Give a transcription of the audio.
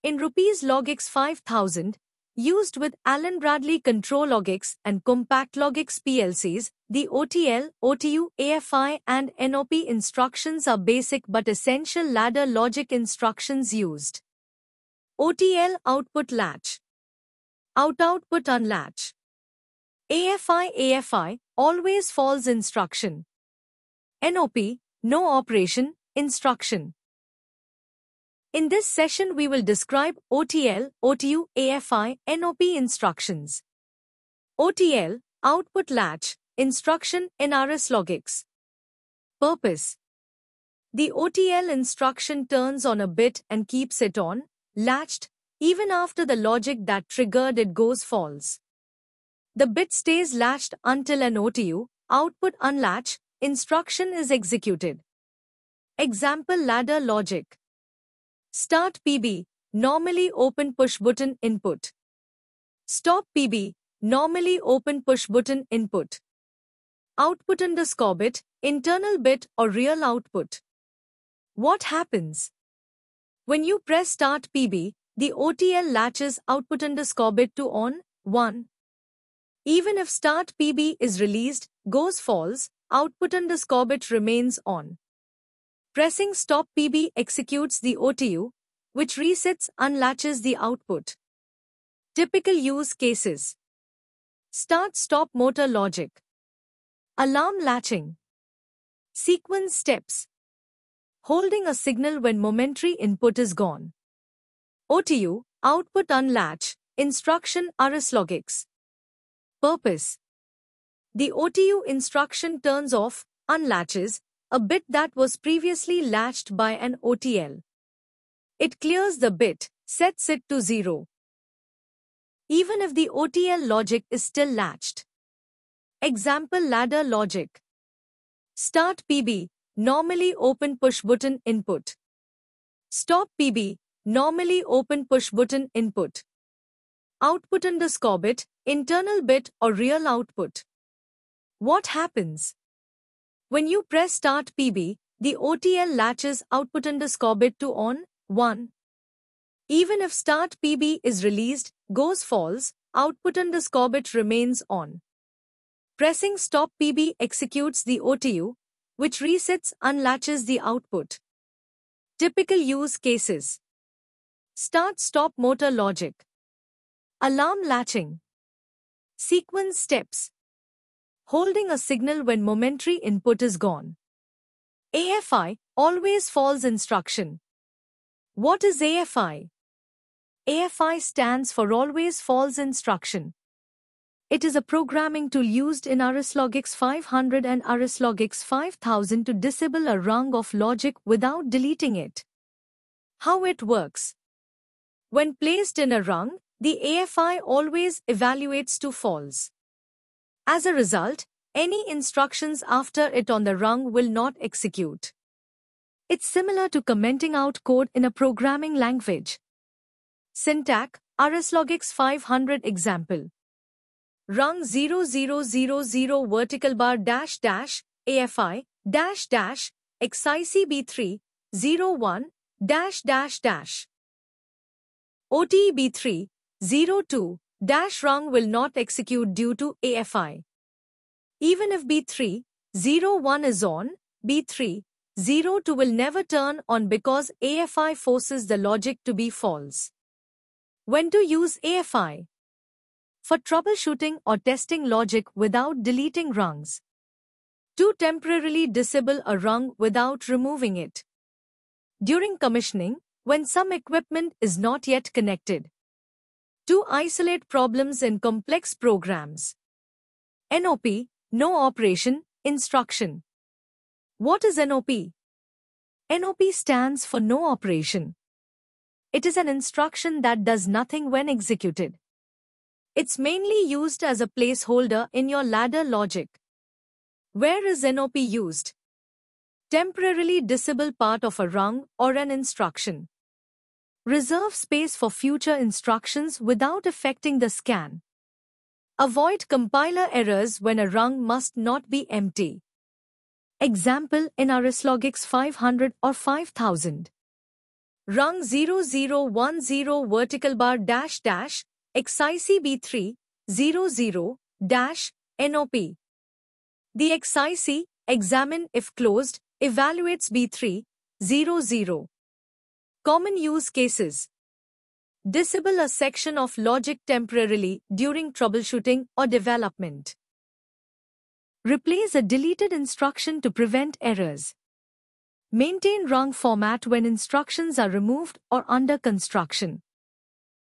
In rupees logix 5000, used with Allen Bradley Control Logix and Compact Logix PLCs, the OTL, OTU, AFI and NOP instructions are basic but essential ladder logic instructions used. OTL output latch. Output unlatch. AFI always false instruction. NOP no operation instruction. In this session we will describe OTL, OTU, AFI, NOP instructions. OTL output latch instruction in RS Logix. Purpose: the OTL instruction turns on a bit and keeps it on, latched, even after the logic that triggered it goes false. The bit stays latched until an OTU, output unlatch, instruction is executed. Example ladder logic. Start PB, normally open push button input. Stop PB, normally open push button input. Output _bit, internal bit or real output. What happens? When you press start PB, the OTL latches output _bit to on, 1. Even if start PB is released, goes false, output _bit remains on. Pressing stop PB executes the OTU, which resets unlatches the output. Typical use cases. Start-stop motor logic. Alarm latching. Sequence steps. Holding a signal when momentary input is gone. OTU, output unlatch, instruction RS Logix. Purpose: the OTU instruction turns off, unlatches, a bit that was previously latched by an OTL. It clears the bit, sets it to 0. Even if the OTL logic is still latched. Example ladder logic. Start PB, normally open push button input. Stop PB, normally open push button input. Output _bit, internal bit or real output. What happens? When you press start PB, the OTL latches output _bit to on, 1. Even if start PB is released, goes false, output _bit remains on. Pressing stop PB executes the OTU, which resets unlatches the output. Typical use cases. Start-stop motor logic. Alarm latching. Sequence steps. Holding a signal when momentary input is gone. AFI, always false instruction. What is AFI? AFI stands for always false instruction. It is a programming tool used in RS Logix 500 and RS Logix 5000 to disable a rung of logic without deleting it. How it works? When placed in a rung, the AFI always evaluates to false. As a result, any instructions after it on the rung will not execute. It's similar to commenting out code in a programming language. Syntax, RS Logix 500 example. Rung 0000 vertical bar dash dash, AFI, dash dash, XICB3, 01, dash dash dash. OTEB3, 02, dash rung will not execute due to AFI. Even if B3, 01 is on, B3, 02 will never turn on because AFI forces the logic to be false. When to use AFI? For troubleshooting or testing logic without deleting rungs. To temporarily disable a rung without removing it. During commissioning, when some equipment is not yet connected. To isolate problems in complex programs. NOP, no operation, instruction. What is NOP? NOP stands for no operation. It is an instruction that does nothing when executed. It's mainly used as a placeholder in your ladder logic. Where is NOP used? Temporarily disable part of a rung or an instruction. Reserve space for future instructions without affecting the scan. Avoid compiler errors when a rung must not be empty. Example in RS Logix 500 or 5000. rung 0010 vertical bar dash dash XIC B3 00 dash NOP. The XIC, examine if closed, evaluates B3 00. Common use cases. Disable a section of logic temporarily during troubleshooting or development. Replace a deleted instruction to prevent errors. Maintain rung format when instructions are removed or under construction.